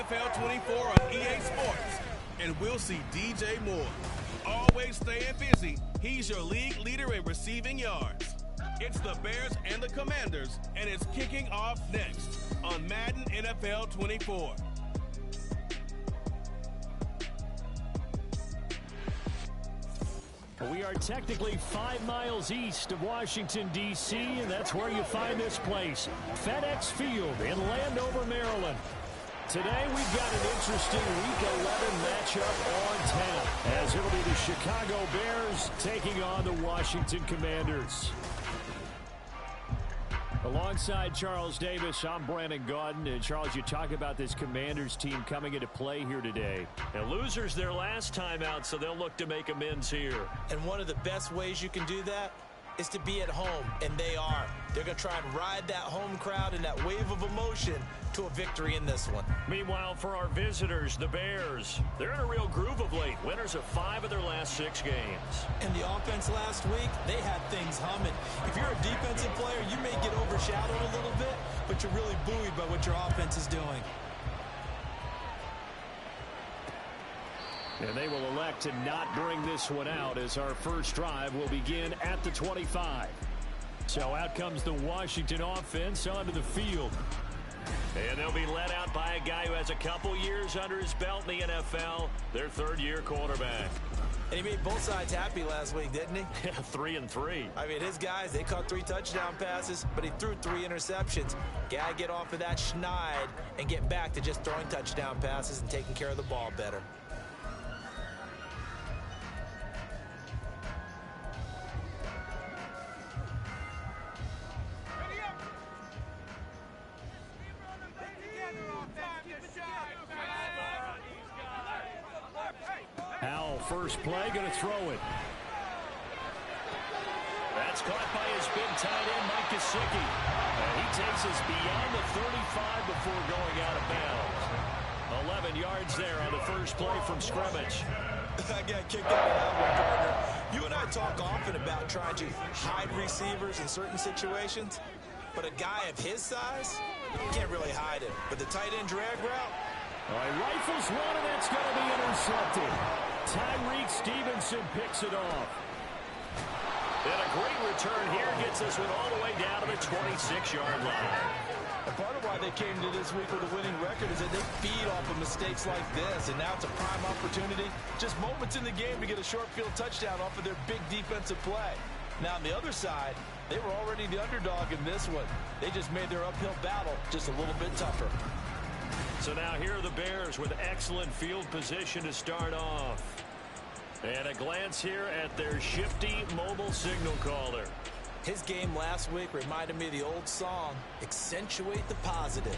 NFL 24 on EA Sports. And we'll see DJ Moore. Always staying busy, he's your league leader in receiving yards. It's the Bears and the Commanders, and it's kicking off next on Madden NFL 24. We are technically 5 miles east of Washington, D.C., and that's where you find this place, FedEx Field in Landover, Maryland. Today, we've got an interesting Week 11 matchup on tap, as it'll be the Chicago Bears taking on the Washington Commanders. Alongside Charles Davis, I'm Brandon Gaudin. And Charles, you talk about this Commanders team coming into play here today. And losers their last time out, so they'll look to make amends here. And one of the best ways you can do that is to be at home, and they are. They're going to try and ride that home crowd and that wave of emotion to a victory in this one. Meanwhile, for our visitors, the Bears, they're in a real groove of late. Winners of 5 of their last 6 games. And the offense last week, they had things humming. If you're a defensive player, you may get overshadowed a little bit, but you're really buoyed by what your offense is doing. And they will elect to not bring this one out, as our first drive will begin at the 25. So out comes the Washington offense onto the field. And they'll be led out by a guy who has a couple years under his belt in the NFL, their third-year quarterback. And he made both sides happy last week, didn't he? 3-3. I mean, his guys, they caught 3 touchdown passes, but he threw 3 interceptions. Gotta get off of that schneid and get back to just throwing touchdown passes and taking care of the ball better. Howell, first play, going to throw it. That's caught by his big tight end, Mike Gesicki. And he takes us beyond the 35 before going out of bounds. 11 yards there on the first play from scrimmage. I got kicked out of that one, partner. You and I talk often about trying to hide receivers in certain situations, but a guy of his size, you can't really hide him. But the tight end drag route, all right, rifles one, and that's going to be intercepted. Tyreek Stevenson picks it off. And a great return here gets us all the way down to the 26-yard line. And part of why they came to this week with a winning record is that they feed off of mistakes like this, and now it's a prime opportunity, just moments in the game to get a short field touchdown off of their big defensive play. Now, on the other side, they were already the underdog in this one. They just made their uphill battle just a little bit tougher. So now here are the Bears with excellent field position to start off. And a glance here at their shifty mobile signal caller. His game last week reminded me of the old song, Accentuate the Positive.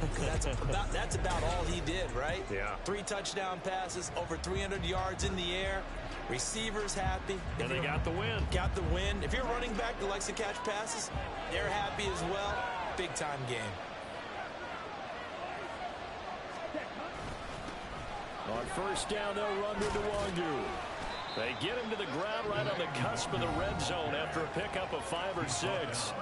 That's about all he did, right? Yeah. 3 touchdown passes, over 300 yards in the air. Receivers happy. And they got the win. Got the win. If you're a running back that likes to catch passes, they're happy as well. Big-time game. On first down, they'll run to Nwangu. They get him to the ground right on the cusp of the red zone after a pickup of 5 or 6.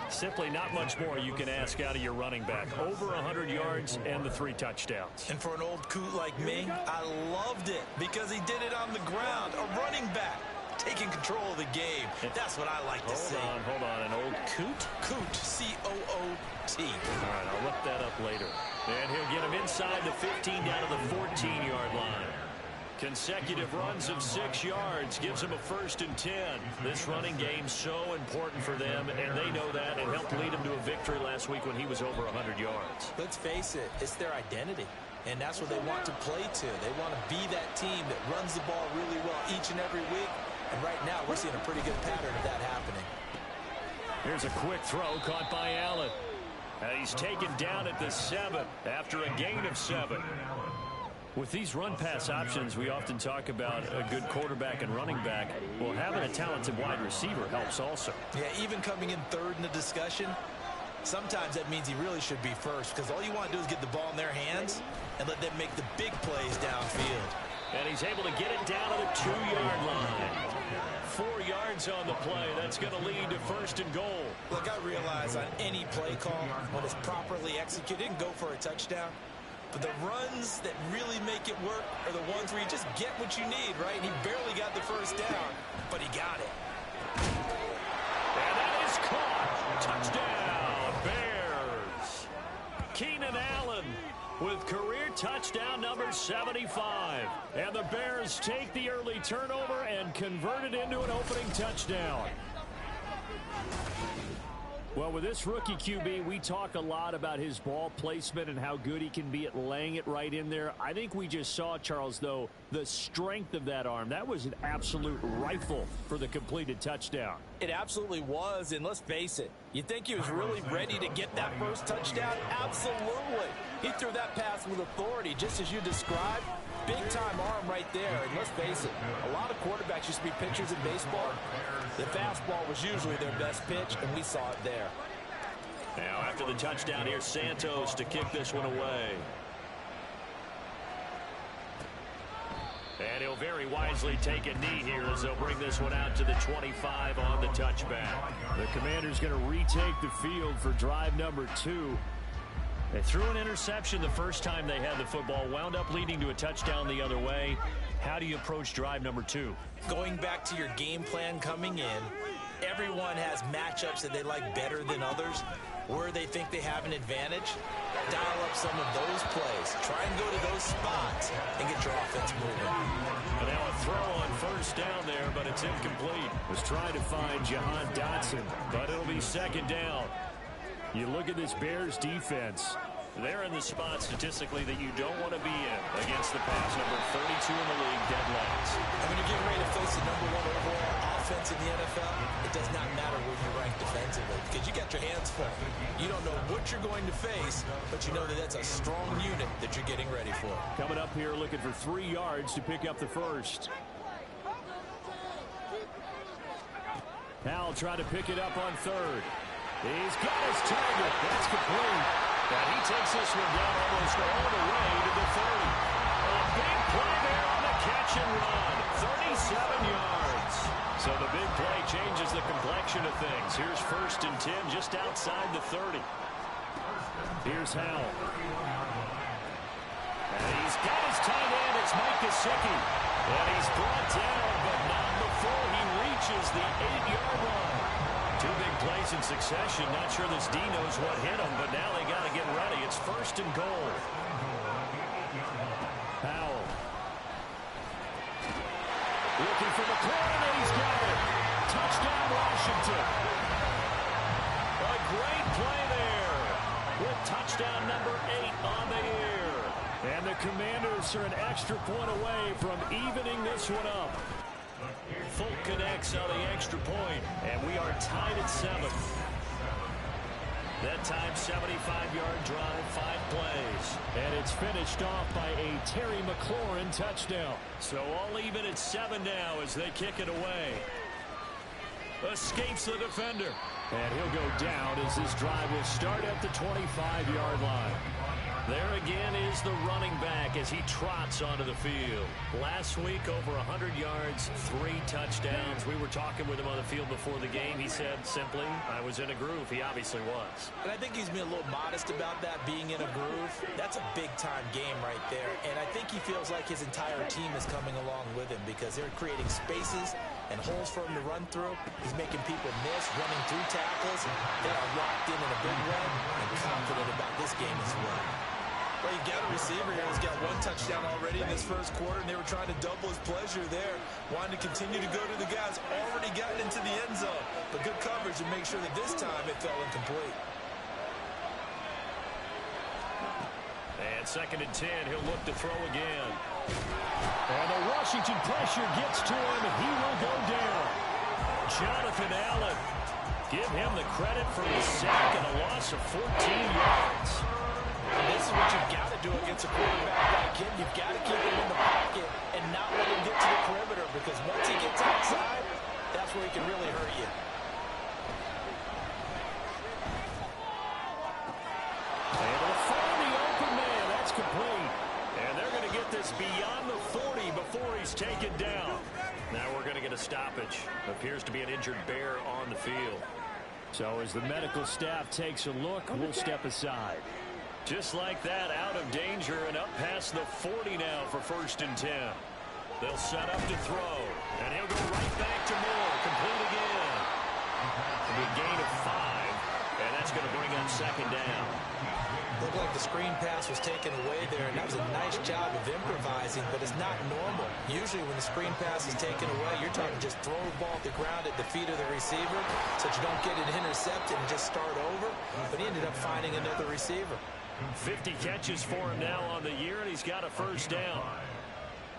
Simply not much more you can ask out of your running back. Over 100 yards and the 3 touchdowns. And for an old coot like me, I loved it because he did it on the ground. A running back taking control of the game. That's what I like to see. Hold on. An old coot? Coot, C-O-O-T. All right, I'll look that up later. And he'll get him inside the 15 down to the 14-yard line. Consecutive runs of 6 yards gives them a 1st and 10. This running game so important for them, and they know that. It helped lead them to a victory last week when he was over 100 yards. Let's face it, it's their identity, and that's what they want to play to. They want to be that team that runs the ball really well each and every week, and right now we're seeing a pretty good pattern of that happening. Here's a quick throw caught by Allen. And he's taken down at the 7 after a gain of 7. With these run-pass options, we often talk about a good quarterback and running back. Well, having a talented wide receiver helps also. Yeah, even coming in third in the discussion, sometimes that means he really should be first, because all you want to do is get the ball in their hands and let them make the big plays downfield. And he's able to get it down to the 2-yard line. 4 yards on the play. That's going to lead to 1st and goal. Look, I realize on any play call, when it's properly executed, and go for a touchdown. But the runs that really make it work are the ones where you just get what you need, right? And he barely got the first down, but he got it. And that is caught. Touchdown, Bears. Keenan Allen with career touchdown number 75. And the Bears take the early turnover and convert it into an opening touchdown. Well, with this rookie QB, we talk a lot about his ball placement and how good he can be at laying it right in there. I think we just saw, Charles, though, the strength of that arm. That was an absolute rifle for the completed touchdown. It absolutely was, and let's face it, you think he was really ready to get that first touchdown? Absolutely. He threw that pass with authority, just as you described. Big-time arm right there, and let's face it, a lot of quarterbacks used to be pitchers in baseball. The fastball was usually their best pitch, and we saw it there. Now, after the touchdown, here's Santos to kick this one away. And he'll very wisely take a knee here as they'll bring this one out to the 25 on the touchback. The Commanders going to retake the field for drive number 2. They threw an interception the first time they had the football, wound up leading to a touchdown the other way. How do you approach drive number 2? Going back to your game plan coming in, everyone has matchups that they like better than others, where they think they have an advantage. Dial up some of those plays. Try and go to those spots and get your offense moving. And now a throw on first down there, but it's incomplete. Was trying to find Jahan Dotson, but it'll be second down. You look at this Bears defense. They're in the spot statistically that you don't want to be in against the pass, number 32 in the league, dead last. And when you're getting ready to face the number 1 overall offense in the NFL, it does not matter where you rank defensively because you got your hands full. You don't know what you're going to face, but you know that that's a strong unit that you're getting ready for. Coming up here looking for 3 yards to pick up the first. Powell trying to pick it up on third. He's got his target. That's complete. And he takes this one down almost all the way to the 30. A big play there on the catch and run. 37 yards. So the big play changes the complexion of things. Here's 1st and 10 just outside the 30. Here's Howell. And he's got his tight end. It's Mike Gesicki. And he's brought down, but not before he reaches the 8-yard line. 2 big plays in succession. Not sure this D knows what hit him, but now they got to get ready. It's 1st and goal. Powell. Looking for McLaurin, and he's got it. Touchdown, Washington. A great play there with touchdown number 8 on the year. And the Commanders are an extra point away from evening this one up. Folk connects on the extra point, and we are tied at 7. That time, 75-yard drive, 5 plays. And it's finished off by a Terry McLaurin touchdown. So all even at 7 now as they kick it away. Escapes the defender. And he'll go down as this drive will start at the 25-yard line. There again is the running back as he trots onto the field. Last week, over 100 yards, 3 touchdowns. We were talking with him on the field before the game. He said simply, I was in a groove. He obviously was. And I think he's been a little modest about that, being in a groove. That's a big-time game right there. And I think he feels like his entire team is coming along with him because they're creating spaces and holes for him to run through. He's making people miss, running through tackles. They are locked in a big way and confident about this game as well. Well, you got a receiver here who's got 1 touchdown already in this first quarter, and they were trying to double his pleasure there, wanting to continue to go to the guys already gotten into the end zone. But good coverage to make sure that this time it fell incomplete. And 2nd and 10, he'll look to throw again. And the Washington pressure gets to him, and he will go down. Jonathan Allen. Give him the credit for his sack and a loss of 14 yards. And this is what you've got to do against a quarterback like him. You've got to keep him in the pocket and not let him get to the perimeter because once he gets outside, that's where he can really hurt you. And they'll find the open man. That's complete. And they're going to get this beyond the 40 before he's taken down. Now we're going to get a stoppage. Appears to be an injured Bear on the field. So as the medical staff takes a look, we'll step aside. Just like that, out of danger and up past the 40 now for 1st and 10. They'll set up to throw, and he'll go right back to Moore. Complete again. It'll be a gain of 5, and that's going to bring up 2nd down. Looked like the screen pass was taken away there, and that was a nice job of improvising, but it's not normal. Usually when the screen pass is taken away, you're talking just throw the ball at the ground at the feet of the receiver so that you don't get it intercepted and just start over. But he ended up finding another receiver. 50 catches for him now on the year, and he's got a 1st down.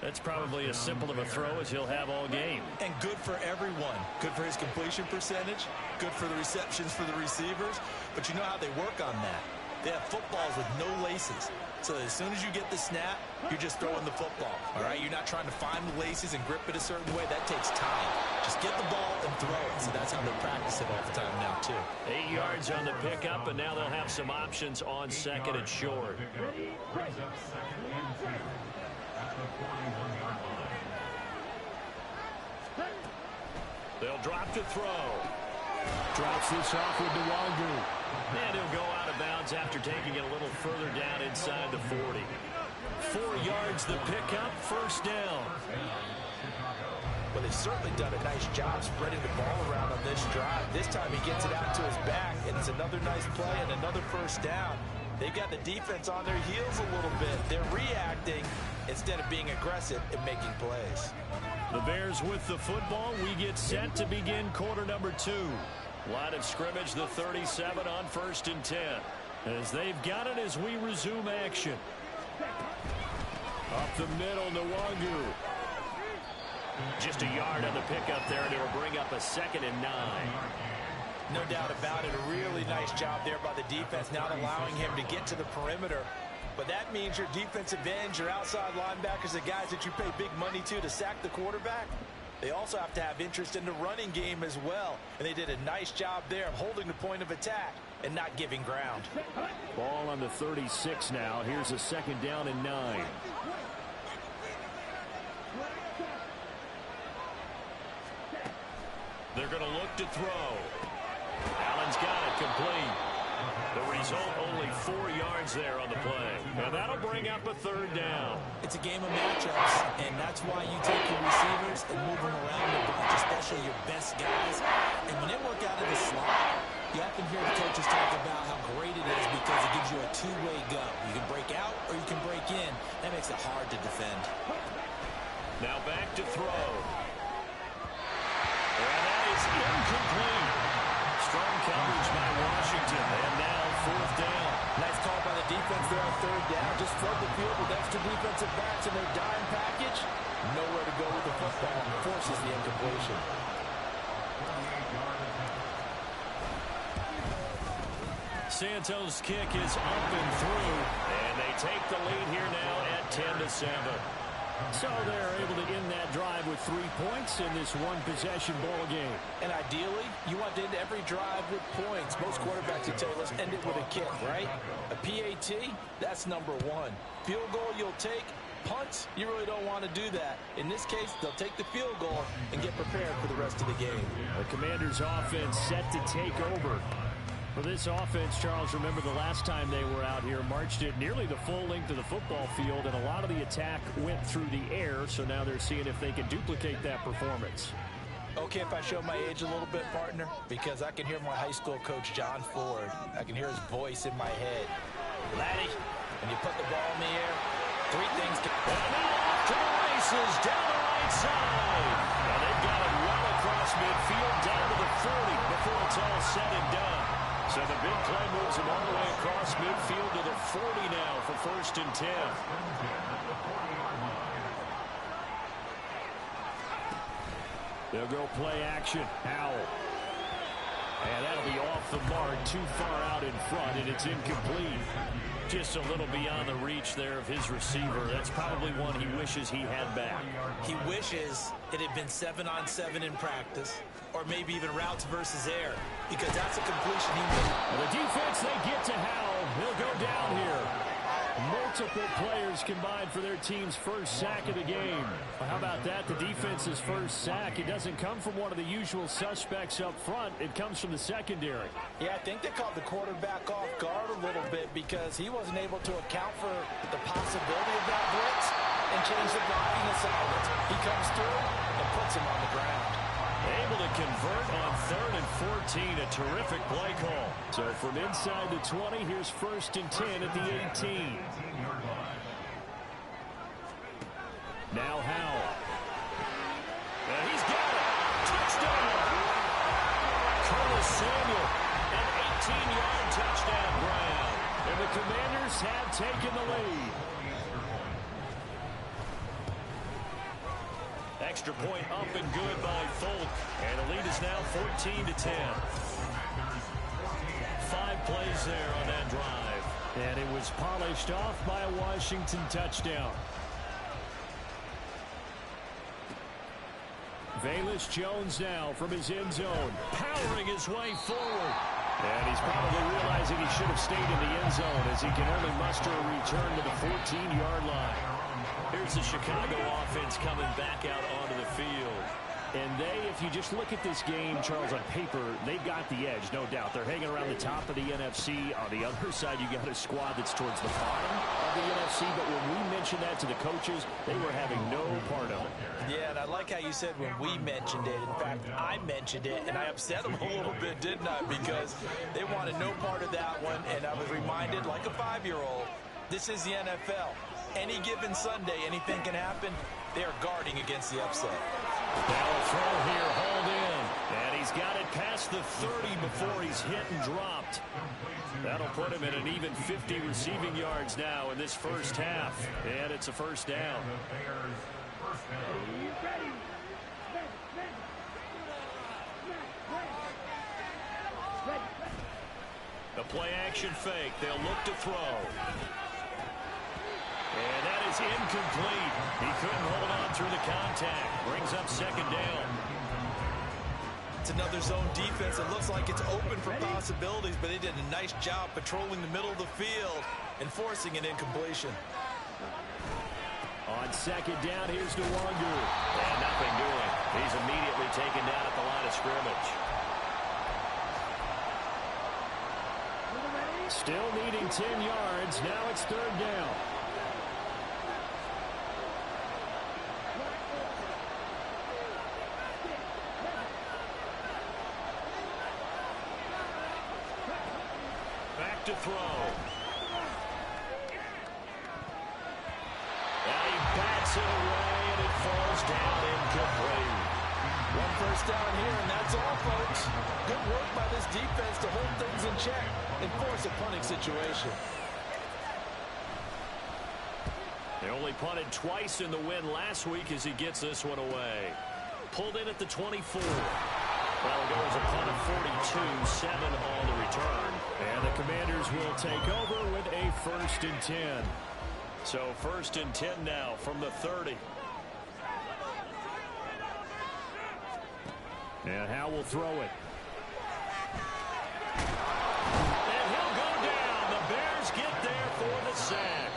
That's probably as simple of a throw as he'll have all game. And good for everyone. Good for his completion percentage. Good for the receptions for the receivers. But you know how they work on that. They have footballs with no laces. So as soon as you get the snap, you're just throwing the football. All right? You're not trying to find the laces and grip it a certain way. That takes time. Just get the ball and throw it. So that's how they practice it all the time now, too. 8 yards on the pickup, and now they'll have some options on 2nd and short. They'll drop to throw. Drops this off with Nwangu. And he'll go out of bounds after taking it a little further down inside the 40. 4 yards the pickup, 1st down. Well, they've certainly done a nice job spreading the ball around on this drive. This time he gets it out to his back, and it's another nice play and another 1st down. They've got the defense on their heels a little bit. They're reacting instead of being aggressive and making plays. The Bears with the football. We get set to begin quarter number 2. Line of scrimmage, the 37 on 1st and 10. As they've got it as we resume action. Up the middle, Nwangu. Just a yard on the pickup there, and it'll bring up a 2nd and 9. No doubt about it. A really nice job there by the defense, not allowing him to get to the perimeter. But that means your defensive ends, your outside linebackers, the guys that you pay big money to sack the quarterback, they also have to have interest in the running game as well. And they did a nice job there of holding the point of attack and not giving ground. Ball on the 36 now. Here's a 2nd down and 9. They're going to look to throw. Allen's got it complete. The result, only 4 yards there on the play. And that'll bring up a 3rd down. It's a game of matchups, and that's why you take your receivers and move them around a bunch, especially your best guys. And when they work out of the slot, you often hear the coaches talk about how great it is because it gives you a two-way go. You can break out or you can break in. That makes it hard to defend. Now back to throw. And that is incomplete. Strong coverage by Washington. And now 4th down. Nice call by the defense there on 3rd down. Just flood the field with extra defensive backs in their dime package. Nowhere to go with the football. Forces the incompletion. Santos' kick is up and through. And they take the lead here now at 10-7. So they're able to end that drive with 3 points in this one-possession ball game. And ideally, you want to end every drive with points. Most quarterbacks would tell you, let's end it with a kick, right? A PAT, that's number 1. Field goal you'll take. Punts, you really don't want to do that. In this case, they'll take the field goal and get prepared for the rest of the game. The Commanders' offense set to take over. For this offense, Charles, remember the last time they were out here, marched it nearly the full length of the football field, and a lot of the attack went through the air, so now they're seeing if they can duplicate that performance. Okay, if I show my age a little bit, partner, because I can hear my high school coach, John Ford. I can hear his voice in my head. Laddie, when you put the ball in the air, 3 things can... And now off to the races, down the right side. And they've got it well across midfield, down to the 40 before it's all said and done. So the big play moves him all the way across midfield to the 40 now for 1st and 10. They'll go play action. Howell. And that'll be off the mark, too far out in front, and it's incomplete. Just a little beyond the reach there of his receiver. That's probably one he wishes he had back. He wishes it had been 7-on-7 in practice, or maybe even routes versus air, because that's a completion he made. The defense, they get to Howell. He'll go down here. Multiple players combined for their team's first sack of the game. Well, how about that? The defense's first sack. It doesn't come from one of the usual suspects up front. It comes from the secondary. Yeah, I think they caught the quarterback off guard a little bit because he wasn't able to account for the possibility of that blitz and change the blocking assignments. He comes through and puts him on the ground. Able to convert on 3rd and 14. A terrific play call. So from inside the 20, here's 1st and 10 at the 18. Now Howell. And he's got it. Touchdown. Curtis Samuel. An 18-yard touchdown grab. And the Commanders have taken the lead. Extra point up and good by Folk. And the lead is now 14-10. 5 plays there on that drive. And it was polished off by a Washington touchdown. Velus Jones now from his end zone, powering his way forward. And he's probably realizing he should have stayed in the end zone as he can only muster a return to the 14-yard line. Here's the Chicago offense coming back out onto the field. And they, if you just look at this game, Charles, on paper, they've got the edge, no doubt. They're hanging around the top of the NFC. On the other side, you got a squad that's towards the bottom of the NFC. But when we mentioned that to the coaches, they were having no part of it. Yeah, and I like how you said when we mentioned it. In fact, I mentioned it, and I upset them a little bit, didn't I? Because they wanted no part of that one, and I was reminded, like a 5-year-old, this is the NFL. Any given Sunday, anything can happen. They are guarding against the upset. Now a throw here, hauled in. And he's got it past the 30 before he's hit and dropped. That'll put him at an even 50 receiving yards now in this first half. And it's a first down. The play action fake. They'll look to throw. And that is incomplete. He couldn't hold on through the contact. Brings up 2nd down. It's another zone defense. It looks like it's open for possibilities, but they did a nice job patrolling the middle of the field and forcing an incompletion. On 2nd down, here's DeWanger. And nothing doing. He's immediately taken down at the line of scrimmage. Still needing 10 yards. Now it's 3rd down. To throw. And he bats it away, and it falls down incomplete. 1 first down here, and that's all, folks. Good work by this defense to hold things in check and force a punting situation. They only punted twice in the win last week as he gets this one away. Pulled in at the 24. Well, it goes a punt of 42, 7 on the return. And the Commanders will take over with a 1st and 10. So 1st and 10 now from the 30. And Howell will throw it. And he'll go down. The Bears get there for the sack.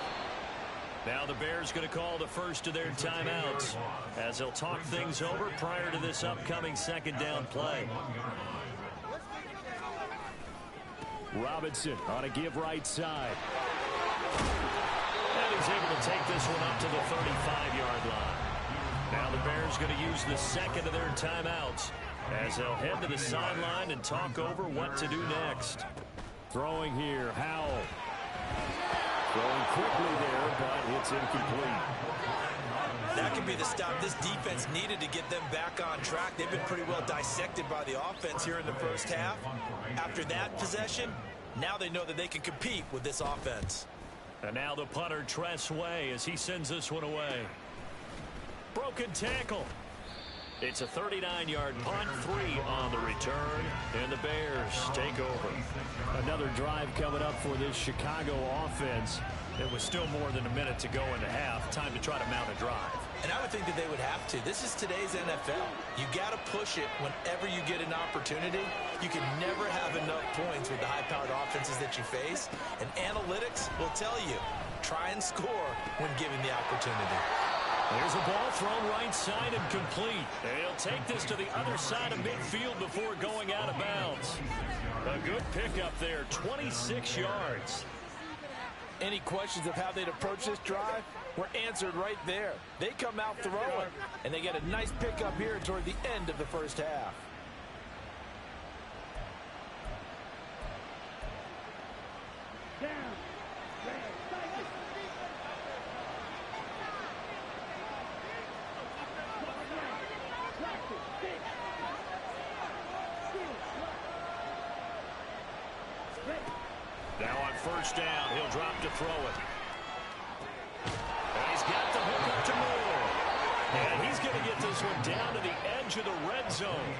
Now the Bears going to call the first of their timeouts as they'll talk things over prior to this upcoming 2nd down play. Robinson on a give right side. And he's able to take this one up to the 35-yard line. Now the Bears going to use the 2nd of their timeouts as they'll head to the sideline and talk over what to do next. Throwing here, Howell. Throwing quickly there, but it's incomplete. That could be the stop this defense needed to get them back on track. They've been pretty well dissected by the offense here in the first half. After that possession, now they know that they can compete with this offense. And now the punter, Tress Way, as he sends this one away. Broken tackle. It's a 39-yard punt, 3 on the return, and the Bears take over. Another drive coming up for this Chicago offense. It was still more than a minute to go in the half. Time to try to mount a drive. And I would think that they would have to. This is today's NFL. You got to push it whenever you get an opportunity. You can never have enough points with the high-powered offenses that you face. And analytics will tell you, try and score when given the opportunity. There's a ball thrown right side and complete. And he'll take this to the other side of midfield before going out of bounds. A good pickup there, 26 yards. Any questions of how they'd approach this drive were answered right there. They come out throwing, and they get a nice pickup here toward the end of the first half. Now on first down, he'll drop to throw it. And he's got the hook up to Moore. And he's going to get this one down to the edge of the red zone.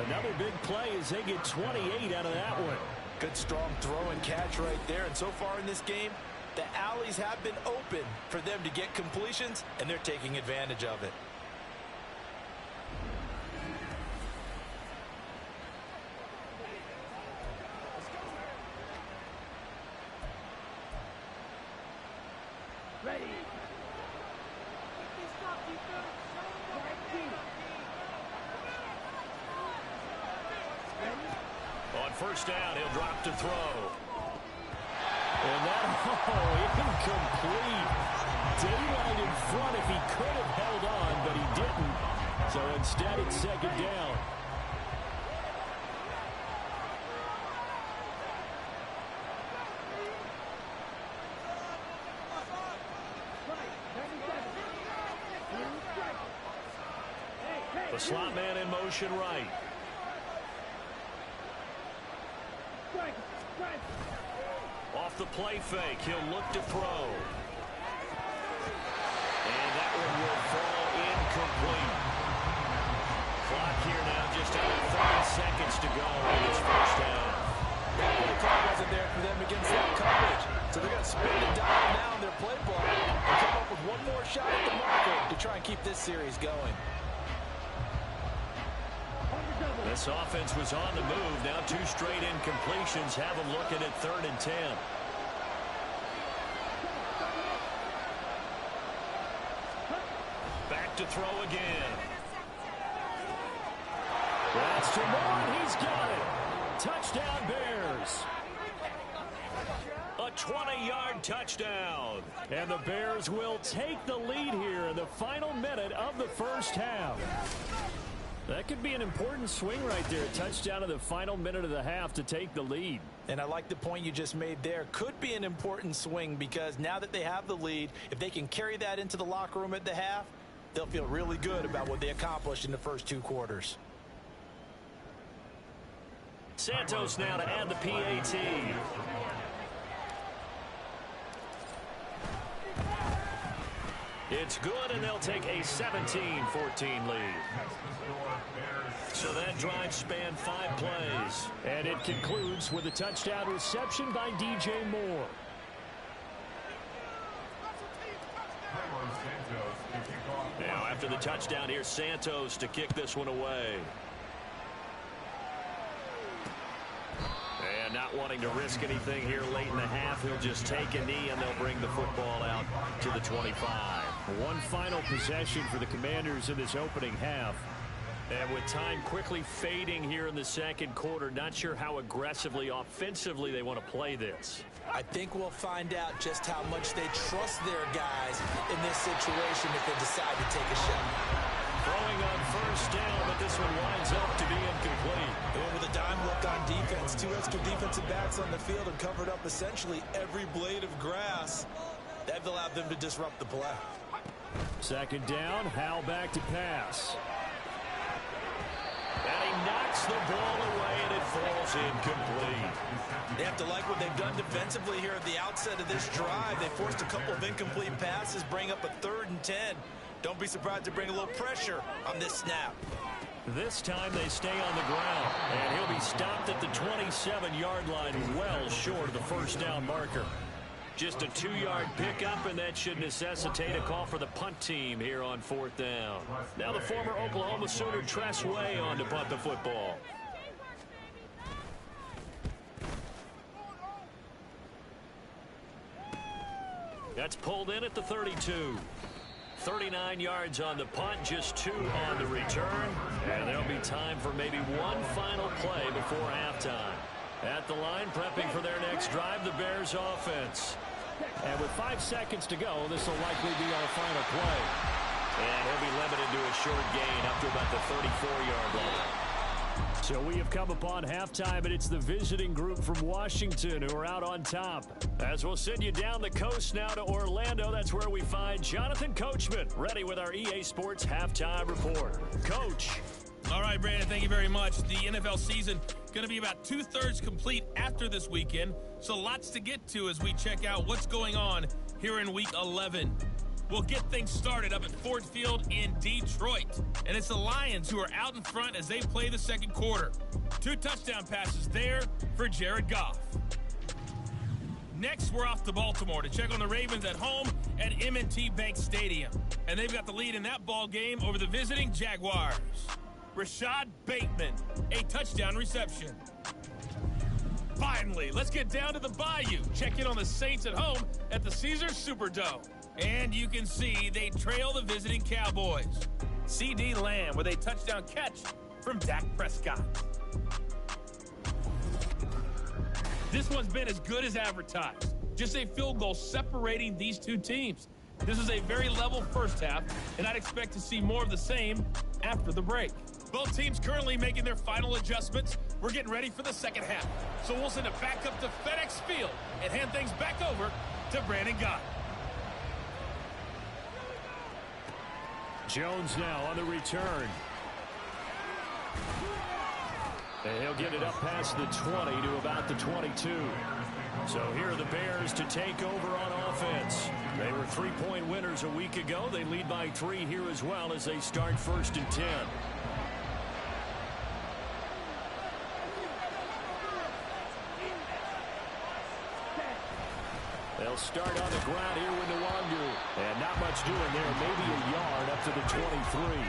Another big play as they get 28 out of that one. Good strong throw and catch right there. And so far in this game, the alleys have been open for them to get completions, and they're taking advantage of it. On first down, he'll drop to throw. And that, incomplete. Daylight in front if he could have held on, but he didn't. So instead, it's second down. The slot man in motion right. Off the play fake, he'll look to throw. And that one will fall incomplete. Clock here now, just under 30 seconds to go in this first half. The call wasn't there for them against that coverage. So they're going to spin the dial now in their play block and come up with one more shot at the marker to try and keep this series going. This offense was on the move. Now two straight incompletions have them looking at 3rd and 10. Back to throw again. That's to Moore, and he's got it. Touchdown, Bears. A 20-yard touchdown. And the Bears will take the lead here in the final minute of the first half. That could be an important swing right there. A touchdown in the final minute of the half to take the lead. And I like the point you just made there. Could be an important swing because now that they have the lead, if they can carry that into the locker room at the half, they'll feel really good about what they accomplished in the first 2 quarters. Santos now to add the PAT. It's good, and they'll take a 17-14 lead. So that drive spanned 5 plays. And it concludes with a touchdown reception by DJ Moore. Now after the touchdown, here's Santos to kick this one away. And not wanting to risk anything here late in the half, he'll just take a knee and they'll bring the football out to the 25. One final possession for the Commanders in this opening half. And with time quickly fading here in the second quarter, not sure how aggressively, offensively they want to play this. I think we'll find out just how much they trust their guys in this situation if they decide to take a shot. Throwing on first down, but this one winds up to be incomplete. And with a dime look on defense, 2 extra defensive backs on the field and covered up essentially every blade of grass. That allowed them to disrupt the play. Second down, Howell back to pass. And he knocks the ball away, and it falls incomplete. They have to like what they've done defensively here at the outset of this drive. They forced a couple of incomplete passes, bring up a 3rd and 10. Don't be surprised to bring a little pressure on this snap. This time they stay on the ground, and he'll be stopped at the 27-yard line, well short of the first down marker. Just a 2-yard pickup, and that should necessitate a call for the punt team here on 4th down. Now the former Oklahoma Sooner Tress Way on to punt the football. That's pulled in at the 32. 39 yards on the punt, just 2 on the return. And there'll be time for maybe one final play before halftime. At the line, prepping for their next drive, the Bears offense. And with 5 seconds to go, this will likely be our final play. And he'll be limited to a short gain up to about the 34-yard line. So we have come upon halftime, and it's the visiting group from Washington who are out on top. As we'll send you down the coast now to Orlando, that's where we find Jonathan Coachman, ready with our EA Sports Halftime Report. Coach. All right, Brandon, thank you very much. The NFL season going to be about 2/3 complete after this weekend, so lots to get to as we check out what's going on here in Week 11. We'll get things started up at Ford Field in Detroit. And it's the Lions who are out in front as they play the second quarter. 2 touchdown passes there for Jared Goff. Next, we're off to Baltimore to check on the Ravens at home at M&T Bank Stadium. And they've got the lead in that ball game over the visiting Jaguars. Rashad Bateman, a touchdown reception. Finally, let's get down to the Bayou. Check in on the Saints at home at the Caesars Superdome. And you can see they trail the visiting Cowboys. C.D. Lamb with a touchdown catch from Dak Prescott. This one's been as good as advertised. Just a field goal separating these two teams. This is a very level first half, and I'd expect to see more of the same after the break. Both teams currently making their final adjustments. We're getting ready for the second half. So we'll send it back up to FedEx Field and hand things back over to Brandon Gott. Jones now on the return. And he'll get it up past the 20 to about the 22. So here are the Bears to take over on offense. They were 3-point winners a week ago. They lead by 3 here as well as they start 1st and 10. They'll start on the ground here with Nwangu. And not much doing there. Maybe a yard up to the 23.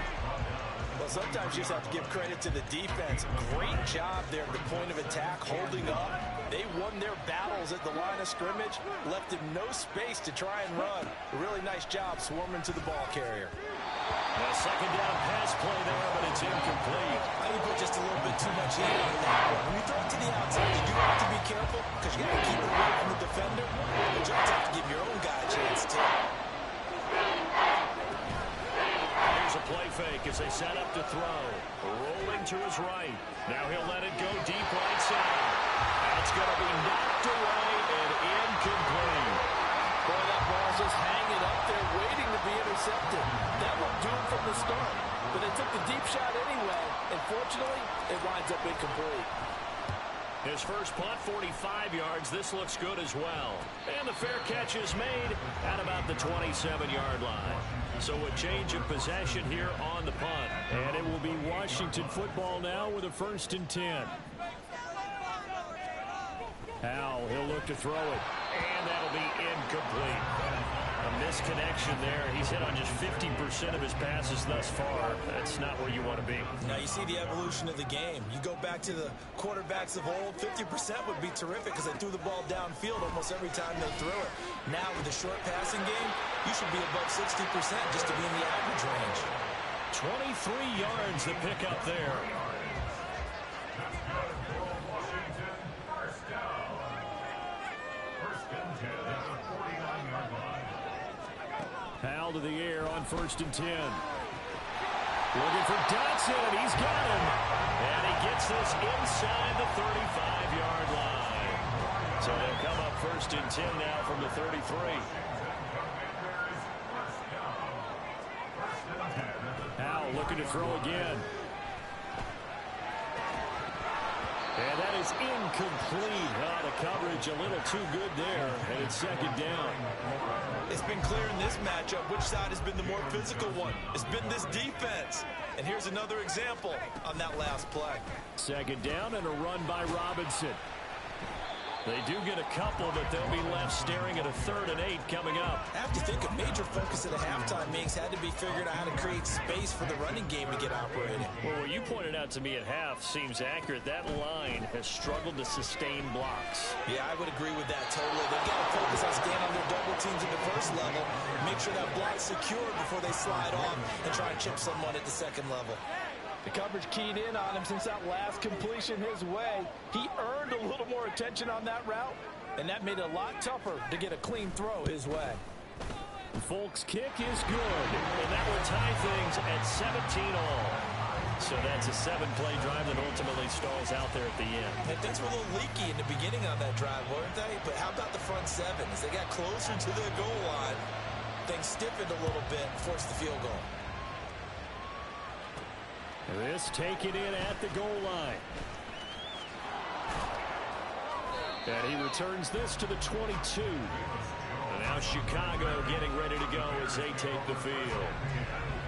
Well, sometimes you just have to give credit to the defense. Great job there at the point of attack, holding up. They won their battles at the line of scrimmage, left him no space to try and run. A really nice job swarming to the ball carrier. A second down pass play there, but it's incomplete. I think put just a little bit too much heat on that one. When you throw it to the outside, you do have to be careful because you got to keep it away from the defender. But you also have to give your own guy a chance, too. Here's a play fake as they set up to throw. Rolling to his right. Now he'll let it go deep right side. That's going to be knocked away and incomplete. Boy, that ball's just hanging up there waiting to be intercepted. That won't do it from the start. But they took the deep shot anyway. And fortunately, it winds up incomplete. His first punt, 45 yards. This looks good as well. And the fair catch is made at about the 27-yard line. So a change of possession here on the punt. And it will be Washington football now with a 1st and 10. Howell, he'll look to throw it. And that'll be incomplete. A misconnection there. He's hit on just 50% of his passes thus far. That's not where you want to be. Now you see the evolution of the game. You go back to the quarterbacks of old, 50% would be terrific because they threw the ball downfield almost every time they threw it. Now with the short passing game, you should be above 60% just to be in the average range. 23 yards to pick up there. Howell to the air on 1st and 10. Looking for Dotson, and he's got him. And he gets this inside the 35-yard line. So they'll come up 1st and 10 now from the 33. Howell looking to throw again. And that is incomplete. The coverage a little too good there, and it's 2nd down. It's been clear in this matchup which side has been the more physical one. It's been this defense. And here's another example on that last play. 2nd down and a run by Robinson. They do get a couple, but they'll be left staring at a 3rd and 8 coming up. I have to think a major focus at the halftime meetings had to be figuring out how to create space for the running game to get operating. Well, what you pointed out to me at half seems accurate. That line has struggled to sustain blocks. Yeah, I would agree with that totally. They've got to focus on staying on their double teams at the first level, make sure that block's secured before they slide off and try and chip someone at the second level. The coverage keyed in on him since that last completion his way. He earned a little more attention on that route, and that made it a lot tougher to get a clean throw his way. Folk's kick is good, and that will tie things at 17 all. So that's a 7-play drive that ultimately stalls out there at the end. And things were a little leaky in the beginning on that drive, weren't they? But how about the front 7? As they got closer to their goal line, things stiffened a little bit and forced the field goal. This taken in at the goal line. And he returns this to the 22. And now Chicago getting ready to go as they take the field.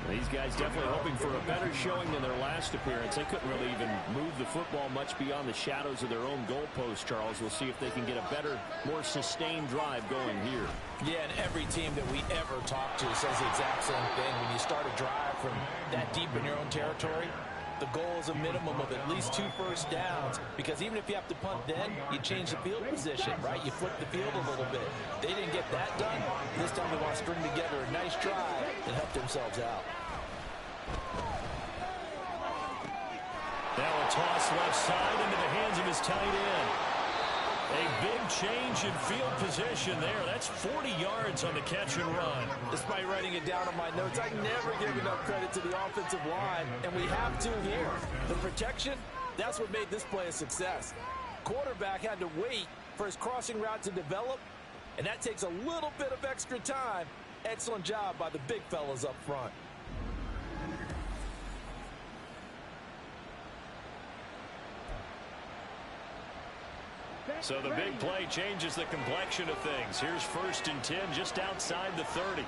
These guys definitely hoping for a better showing than their last appearance. They couldn't really even move the football much beyond the shadows of their own goalpost, Charles. We'll see if they can get a better, more sustained drive going here. Yeah, and every team that we ever talk to says the exact same thing. When you start a drive from that deep in your own territory, the goal is a minimum of at least 2 first downs, because even if you have to punt then, you change the field position, right? You flip the field a little bit. They didn't get that done. This time they want to string together a nice drive and help themselves out. Now a toss left side into the hands of his tight end. A big change in field position there. That's 40 yards on the catch and run. Despite writing it down on my notes, I never give enough credit to the offensive line, and we have to here. The protection, that's what made this play a success. Quarterback had to wait for his crossing route to develop, and that takes a little bit of extra time. Excellent job by the big fellas up front. So the big play changes the complexion of things. Here's 1st and 10 just outside the 30.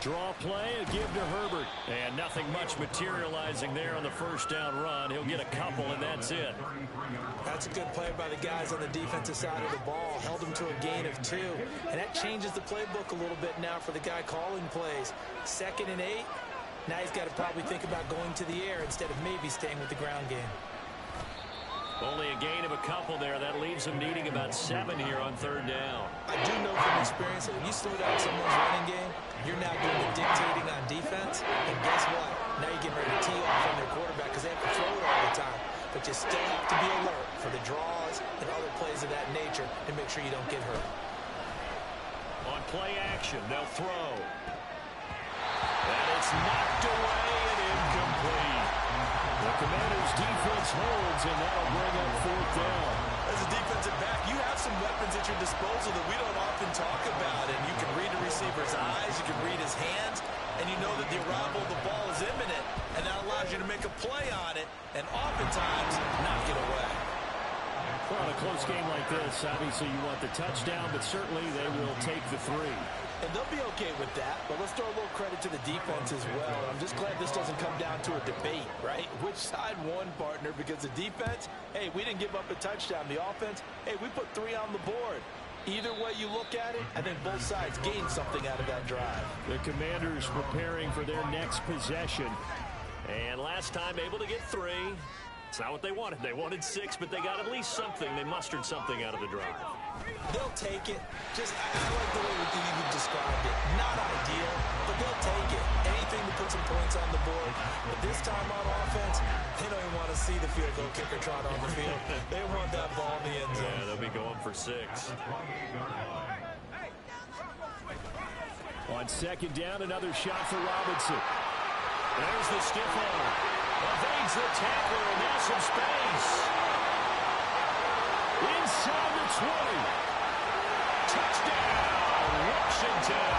Draw play, a give to Herbert. And nothing much materializing there on the 1st down run. He'll get a couple, and that's it. That's a good play by the guys on the defensive side of the ball. Held him to a gain of 2. And that changes the playbook a little bit now for the guy calling plays. 2nd and 8. Now he's got to probably think about going to the air instead of maybe staying with the ground game. Only a gain of a couple there. That leaves him needing about 7 here on 3rd down. I do know from experience that when you slow down someone's running game, you're now doing the dictating on defense. And guess what? Now you're getting ready to tee off on their quarterback because they have to throw it all the time. But you still have to be alert for the draws and other plays of that nature and make sure you don't get hurt. On play action, they'll throw. And it's knocked away and incomplete. The Commanders' defense holds, and that'll bring up 4th down. As a defensive back, you have some weapons at your disposal that we don't often talk about. And you can read a receiver's eyes, you can read his hands, and you know that the arrival of the ball is imminent. And that allows you to make a play on it, and oftentimes knock it away. Well, in a close game like this, obviously you want the touchdown, but certainly they will take the 3. And they'll be okay with that, but let's throw a little credit to the defense as well. I'm just glad this doesn't come down to a debate, right? Which side won, partner? Because the defense, hey, we didn't give up a touchdown. The offense, hey, we put 3 on the board. Either way you look at it, I think both sides gained something out of that drive. The Commanders preparing for their next possession. And last time able to get 3. It's not what they wanted. They wanted 6, but they got at least something. They mustered something out of the drive. They'll take it. Just, I like the way you described it. Not ideal, but they'll take it. Anything to put some points on the board. But this time on offense, they don't even want to see the field goal kicker trot on the field. They want that ball in the end zone. Yeah, they'll be going for 6. On 2nd down, another shot for Robinson. There's the stiff arm. Evades the tackler, and now some space. Inside the 20. Touchdown, Washington.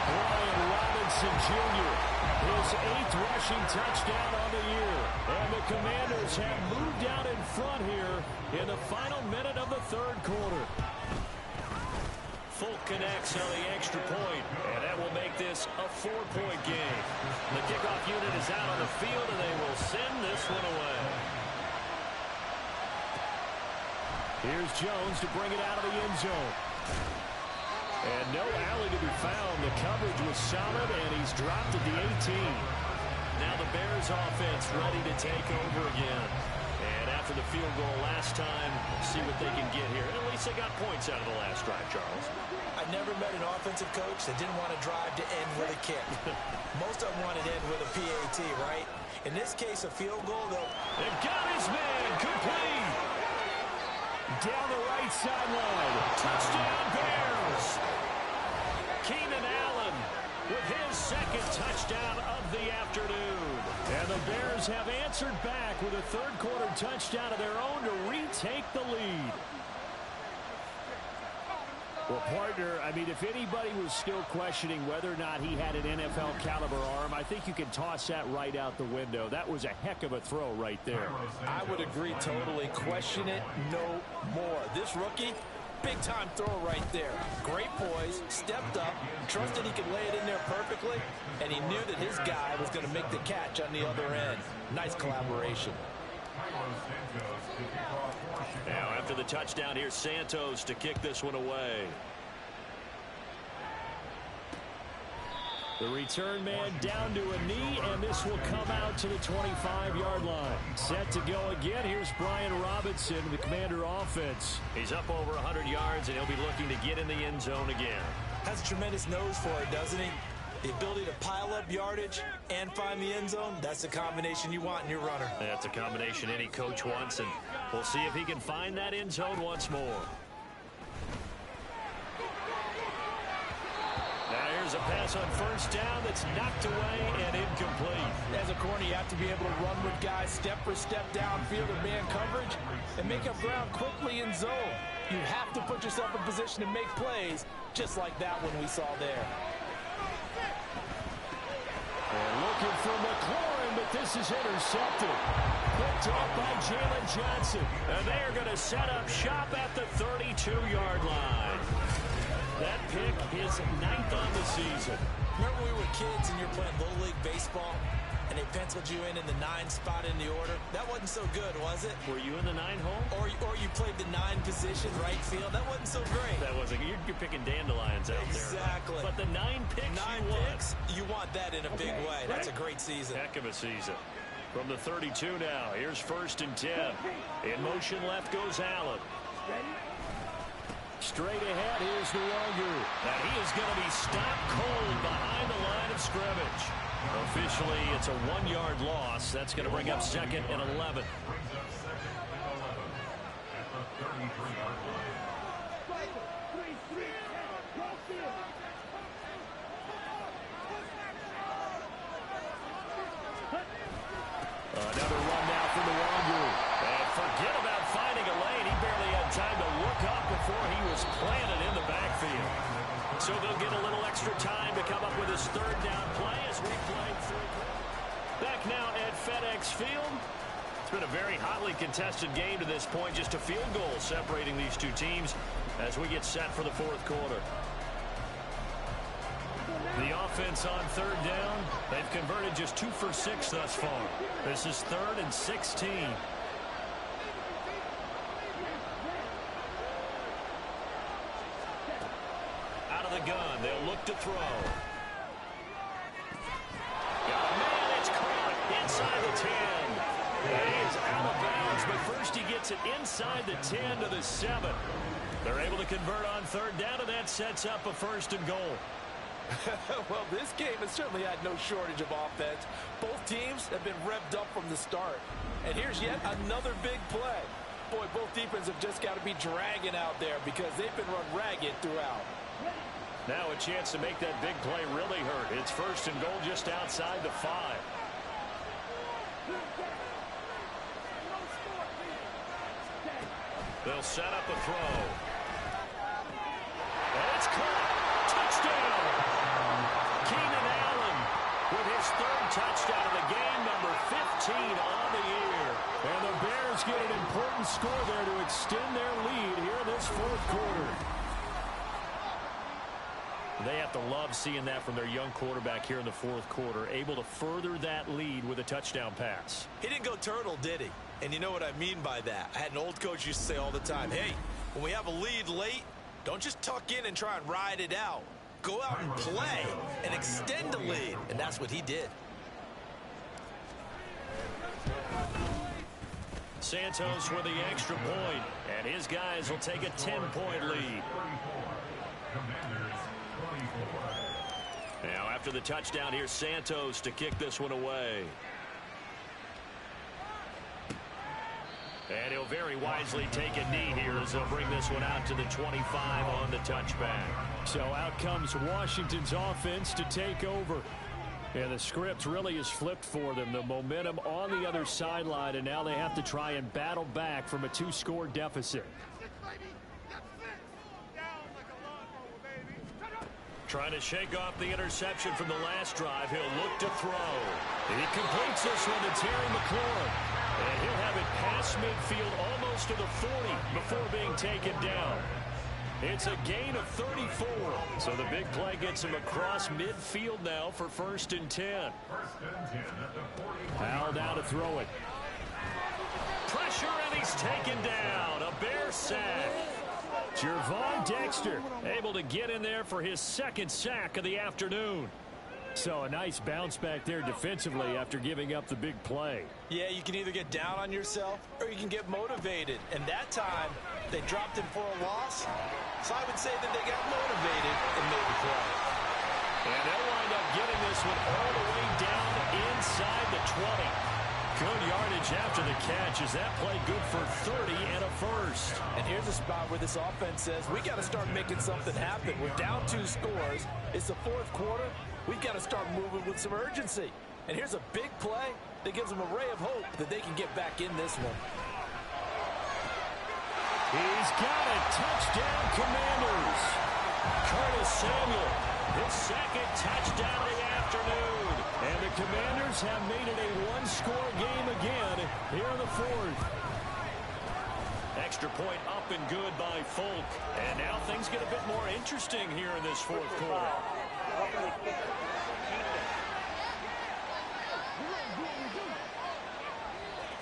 Brian Robinson Jr., his 8th rushing touchdown on the year. And the Commanders have moved out in front here in the final minute of the 3rd quarter. Folk connects on the extra point, and that will make this a 4-point game. The kickoff unit is out on the field, and they will send this one away. Here's Jones to bring it out of the end zone. And no alley to be found. The coverage was solid, and he's dropped at the 18. Now the Bears offense ready to take over again. And after the field goal last time, see what they can get here. And at least they got points out of the last drive, Charles. I never met an offensive coach that didn't want to drive to end with a kick. Most of them wanted to end with a PAT, right? In this case, a field goal, though. They've got his man complete. Down the right sideline. Touchdown, Bears. Keenan Allen with his second touchdown of the afternoon. And the Bears have answered back with a third-quarter touchdown of their own to retake the lead. Well, partner, I mean, if anybody was still questioning whether or not he had an NFL-caliber arm, I think you can toss that right out the window. That was a heck of a throw right there. I would agree totally. Question it no more. This rookie, big-time throw right there. Great poise, stepped up, trusted he could lay it in there perfectly, and he knew that his guy was going to make the catch on the other end. Nice collaboration. Now, after the touchdown, here's Santos to kick this one away. The return man down to a knee, and this will come out to the 25-yard line. Set to go again. Here's Brian Robinson, the Commander offense. He's up over 100 yards, and he'll be looking to get in the end zone again. Has a tremendous nose for it, doesn't he? The ability to pile up yardage and find the end zone, that's the combination you want in your runner. That's a combination any coach wants, and we'll see if he can find that end zone once more. Now here's a pass on first down that's knocked away and incomplete. As a corner, you have to be able to run with guys step for step downfield in man coverage and make up ground quickly in zone. You have to put yourself in position to make plays just like that one we saw there. And looking for McLaurin, but this is intercepted. Picked off by Jalen Johnson. And they are going to set up shop at the 32-yard line. That pick is 9th on the season. Remember we were kids and you're playing Little League Baseball, and they penciled you in the 9 spot in the order? That wasn't so good, was it? Were you in the 9 hole? Or you played the 9 position, right field? That wasn't so great. That wasn't. You're picking dandelions out there. Exactly. But the 9 picks 9 picks, you want that in a big way. That's a great season. Heck of a season. From the 32 now, here's 1st and 10. In motion left goes Allen. Straight ahead, here's the Longer. And he is going to be stopped cold behind the line of scrimmage. Officially, it's a 1-yard loss. That's going to bring up 2nd and 11. Another run now from the Longer. And forget about finding a lane. He barely had time to look up before he was planted in the backfield. So they'll get a little extra time to come up with his 3rd down play as we play through. Back now at FedEx Field. It's been a very hotly contested game to this point. Just a field goal separating these two teams as we get set for the 4th quarter. The offense on 3rd down. They've converted just 2 for 6 thus far. This is 3rd and 16. Out of the gun, they'll look to throw. Man, it's caught inside the 10. And he is out of bounds, but first he gets it inside the 10 to the 7. They're able to convert on 3rd down, and that sets up a 1st and goal. Well, this game has certainly had no shortage of offense. Both teams have been revved up from the start. And here's yet another big play. Boy, both defenses have just got to be dragging out there because they've been run ragged throughout. Now a chance to make that big play really hurt. It's 1st and goal just outside the 5. They'll set up a throw. And it's caught. Touchdown! Keenan Allen with his 3rd touchdown of the game, number 15 on the year. And the Bears get an important score there to extend their lead here in this 4th quarter. They have to love seeing that from their young quarterback here in the fourth quarter, able to further that lead with a touchdown pass. He didn't go turtle, did he? And you know what I mean by that. I had an old coach used to say all the time, hey, when we have a lead late, don't just tuck in and try and ride it out. Go out and play and extend the lead. And that's what he did. Santos with the extra point, and his guys will take a 10-point lead. Now after the touchdown, here's Santos to kick this one away. And he'll very wisely take a knee here as they'll bring this one out to the 25 on the touchback. So out comes Washington's offense to take over. And the script really is flipped for them. The momentum on the other sideline, and now they have to try and battle back from a 2-score deficit. Trying to shake off the interception from the last drive. He'll look to throw. He completes this one to Terry McLaurin. And he'll have it past midfield almost to the 40 before being taken down. It's a gain of 34. So the big play gets him across midfield now for 1st and 10. Powell now to throw it. Pressure, and he's taken down. A Bear sack. Gervon Dexter Able to get in there for his 2nd sack of the afternoon. So a nice bounce back there defensively after giving up the big play. Yeah, you can either get down on yourself or you can get motivated. And that time, they dropped him for a loss. So I would say that they got motivated and made the play. And they'll wind up getting this one all the way down inside the 20. Good yardage after the catch. Is that play good for 30 and a first? And here's a spot where this offense says, we got to start making something happen. We're down 2 scores. It's the 4th quarter. We've got to start moving with some urgency. And here's a big play that gives them a ray of hope that they can get back in this one. He's got a touchdown, Commanders. Curtis Samuel, his 2nd touchdown of the afternoon. And the Commanders have made it a 1-score game again here in the 4th. Extra point up and good by Folk. And now things get a bit more interesting here in this 4th quarter.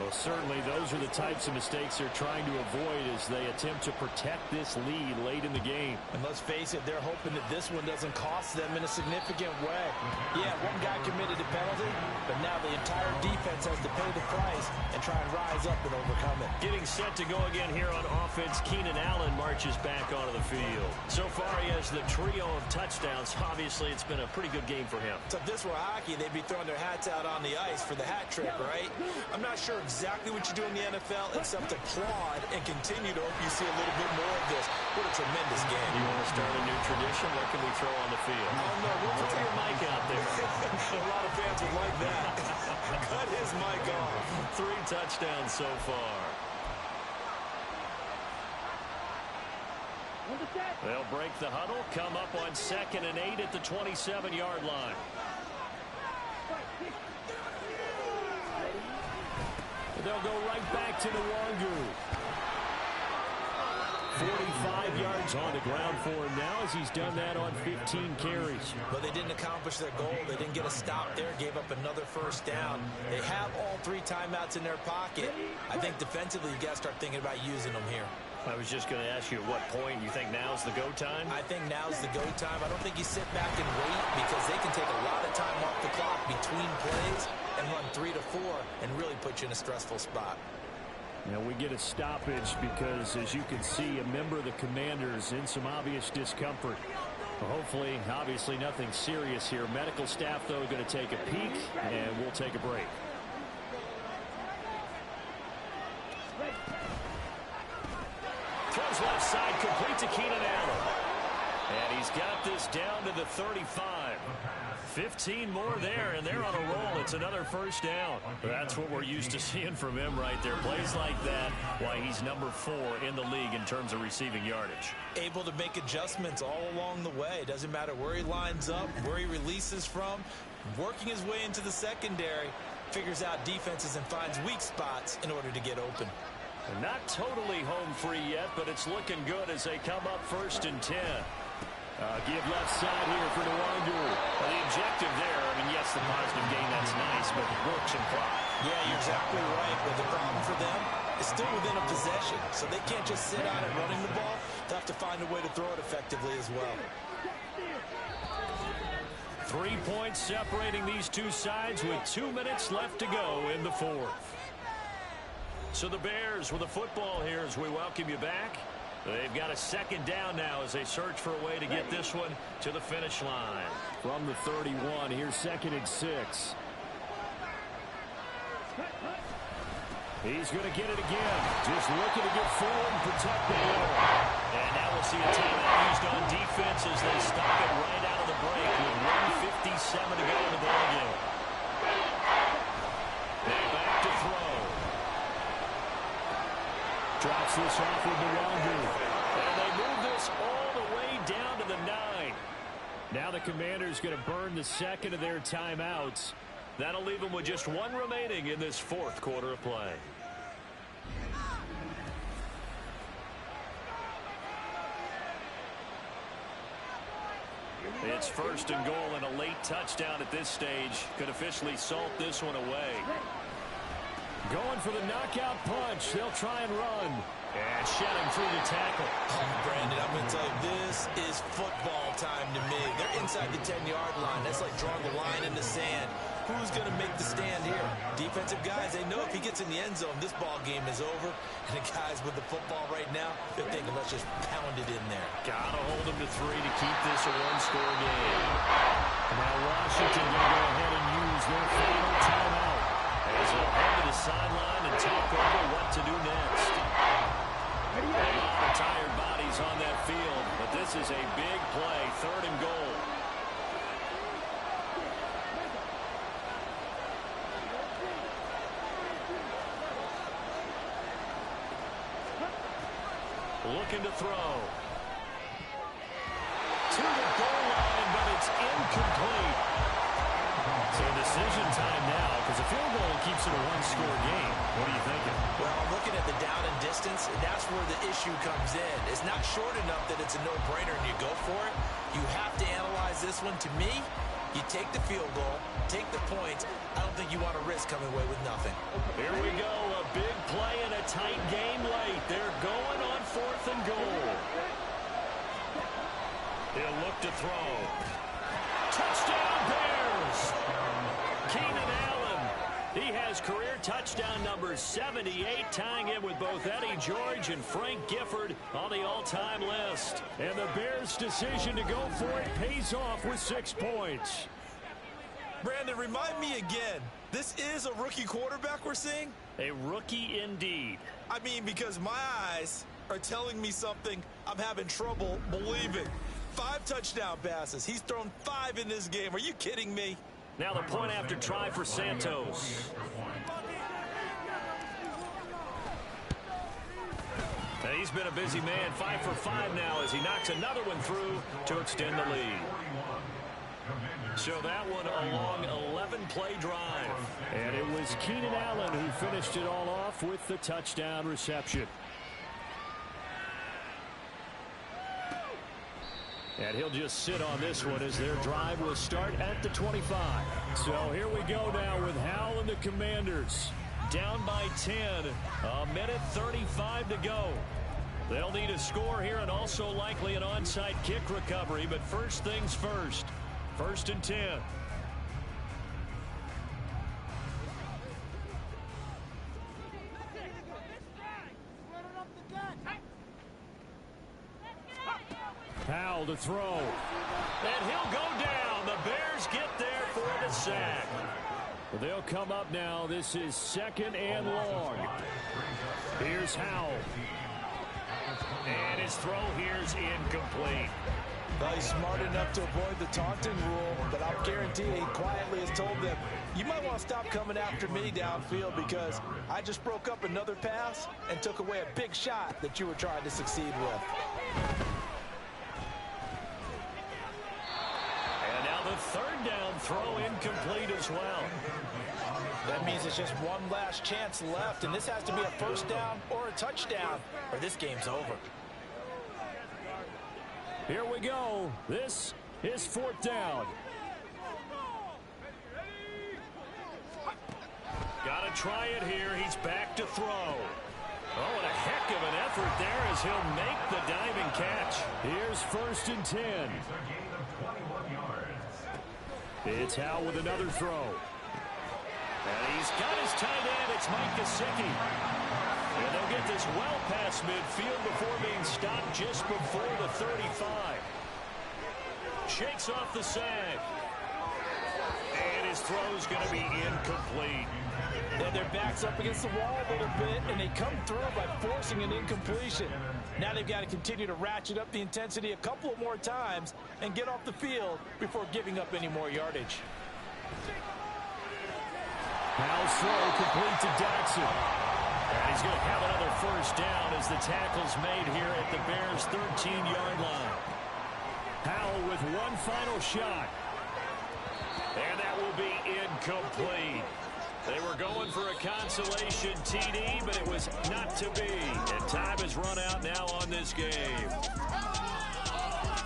Well, certainly those are the types of mistakes they're trying to avoid as they attempt to protect this lead late in the game. And let's face it, they're hoping that this one doesn't cost them in a significant way. Yeah, one guy committed a penalty, but now the entire defense has to pay the price and try and rise up and overcome it. Getting set to go again here on offense, Keenan Allen marches back onto the field. So far, he has the trio of touchdowns. Obviously, it's been a pretty good game for him. So if this were hockey, they'd be throwing their hats out on the ice for the hat trick, right? I'm not sure exactly what you do in the NFL except applaud and continue to hope you see a little bit more of this. What a tremendous game. You want to start a new tradition? What can we throw on the field? I don't know. We'll throw your mic out there. A lot of fans would like that. Cut his mic off. 3 touchdowns so far. They'll break the huddle, come up on 2nd and 8 at the 27-yard line. They'll go right back to Nwangu. 45 yards on the ground for him now as he's done that on 15 carries. But they didn't accomplish their goal. They didn't get a stop there, gave up another 1st down. They have all 3 timeouts in their pocket. I think defensively you got to start thinking about using them here. I was just going to ask you at what point you think now's the go time? I think now's the go time. I don't think you sit back and wait because they can take a lot of time off the clock between plays and run 3 to 4 and really put you in a stressful spot. Now we get a stoppage because, as you can see, a member of the Commanders in some obvious discomfort. Hopefully, obviously nothing serious here. Medical staff, though, going to take a peek, and we'll take a break. Throws left side, complete to Keenan Allen. And he's got this down to the 35. 15 more there, and they're on a roll. It's another 1st down. That's what we're used to seeing from him right there. Plays like that, why he's number 4 in the league in terms of receiving yardage. Able to make adjustments all along the way. Doesn't matter where he lines up, where he releases from. Working his way into the secondary, figures out defenses and finds weak spots in order to get open. And not totally home free yet, but it's looking good as they come up 1st and 10. Give left side here for Nwandu. Well, the objective there, I mean, yes, the positive gain, that's nice, but it works in clock. Yeah, you're exactly right. But the problem for them is still within a possession. So they can't just sit on it running the ball. They have to find a way to throw it effectively as well. 3 points separating these two sides with 2 minutes left to go in the fourth. So the Bears with the football here as we welcome you back. They've got a second down now as they search for a way to get this one to the finish line. From the 31, here's 2nd and 6. He's going to get it again. Just looking to get forward and protect the ball. And now we'll see a timeout used on defense as they stop it right out of the break with 1:57 to go in the ballgame. Now back to throw. Drops this off with Nwandu. And they move this all the way down to the 9. Now the Commanders going to burn the second of their timeouts. That'll leave them with just one remaining in this fourth quarter of play. It's 1st and goal, and a late touchdown at this stage could officially salt this one away. Going for the knockout punch. They'll try and run. And shedding through the tackle. Oh, Brandon, I'm going to tell you, this is football time to me. They're inside the 10-yard line. That's like drawing the line in the sand. Who's going to make the stand here? Defensive guys, they know if he gets in the end zone, this ball game is over. And the guys with the football right now, they're thinking, let's just pound it in there. Gotta hold them to 3 to keep this a one-score game. Now Washington going to go ahead and use their final timeout. As they'll head to the sideline and talk over what to do next. A lot of tired bodies on that field, but this is a big play, 3rd and goal. Looking to throw. To the goal line, but it's incomplete. So decision time now, because a field goal keeps it a one-score game. What are you thinking? Well, I'm looking at the down and distance, and that's where the issue comes in. It's not short enough that it's a no-brainer and you go for it. You have to analyze this one. To me, you take the field goal, take the points. I don't think you want to risk coming away with nothing. Here we go, a big play in a tight game late. They're going on 4th and goal. He'll look to throw. Touchdown Bears! Keenan Allen. He has career touchdown number 78, tying in with both Eddie George and Frank Gifford on the all-time list. And the Bears' decision to go for it pays off with 6 points. Brandon, remind me again, this is a rookie quarterback we're seeing? A rookie indeed. I mean, because my eyes are telling me something I'm having trouble believing. 5 touchdown passes. He's thrown 5 in this game. Are you kidding me? Now the point after try for Santos. And he's been a busy man, 5 for 5 now as he knocks another one through to extend the lead. So that one a long 11-play drive. And it was Keenan Allen who finished it all off with the touchdown reception. And he'll just sit on this one as their drive will start at the 25. So here we go now with Howell and the Commanders. Down by 10. A minute 35 to go. They'll need a score here and also likely an onside kick recovery. But first things first. 1st and 10. Howell to throw. And he'll go down. The Bears get there for the sack. They'll come up now. This is 2nd and long. Here's Howell. And his throw here's incomplete. Well, he's smart enough to avoid the taunting rule, but I'll guarantee he quietly has told them, you might want to stop coming after me downfield because I just broke up another pass and took away a big shot that you were trying to succeed with. And now the 3rd down throw incomplete as well. That means it's just one last chance left, and this has to be a 1st down or a touchdown, or this game's over. Here we go. This is 4th down. Got to try it here. He's back to throw. Oh, and a heck of an effort there as he'll make the diving catch. Here's 1st and 10. It's Howell with another throw. And he's got his tight end. It's Mike Gesicki. And they'll get this well past midfield before being stopped just before the 35. Shakes off the sag. And his throw's going to be incomplete. And their back's up against the wall a little bit, and they come through by forcing an incompletion. Now they've got to continue to ratchet up the intensity a couple of more times and get off the field before giving up any more yardage. Howell's throw complete to Jackson. And he's going to have another 1st down as the tackle's made here at the Bears' 13-yard line. Howell with one final shot. And that will be incomplete. They were going for a consolation TD, but it was not to be. And time has run out now on this game.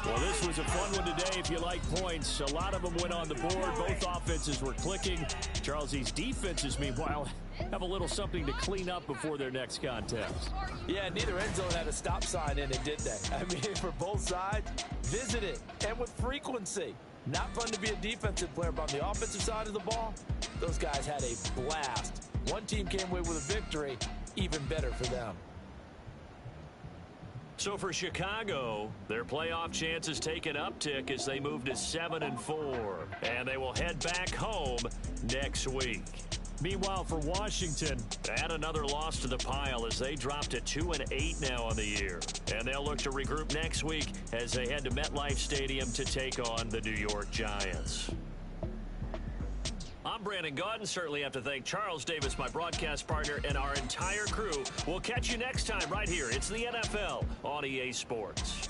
Well, this was a fun one today if you like points. A lot of them went on the board. Both offenses were clicking. Charles, these defenses, meanwhile, have a little something to clean up before their next contest. Yeah, neither end zone had a stop sign in it, did they? I mean, for both sides, visit it, and with frequency. Not fun to be a defensive player, but on the offensive side of the ball, those guys had a blast. One team came away with a victory, even better for them. So for Chicago, their playoff chances take an uptick as they move to 7-4. And they will head back home next week. Meanwhile, for Washington, add another loss to the pile as they drop to 2-8 now on the year. And they'll look to regroup next week as they head to MetLife Stadium to take on the New York Giants. I'm Brandon Gaudin. Certainly have to thank Charles Davis, my broadcast partner, and our entire crew. We'll catch you next time right here. It's the NFL on EA Sports.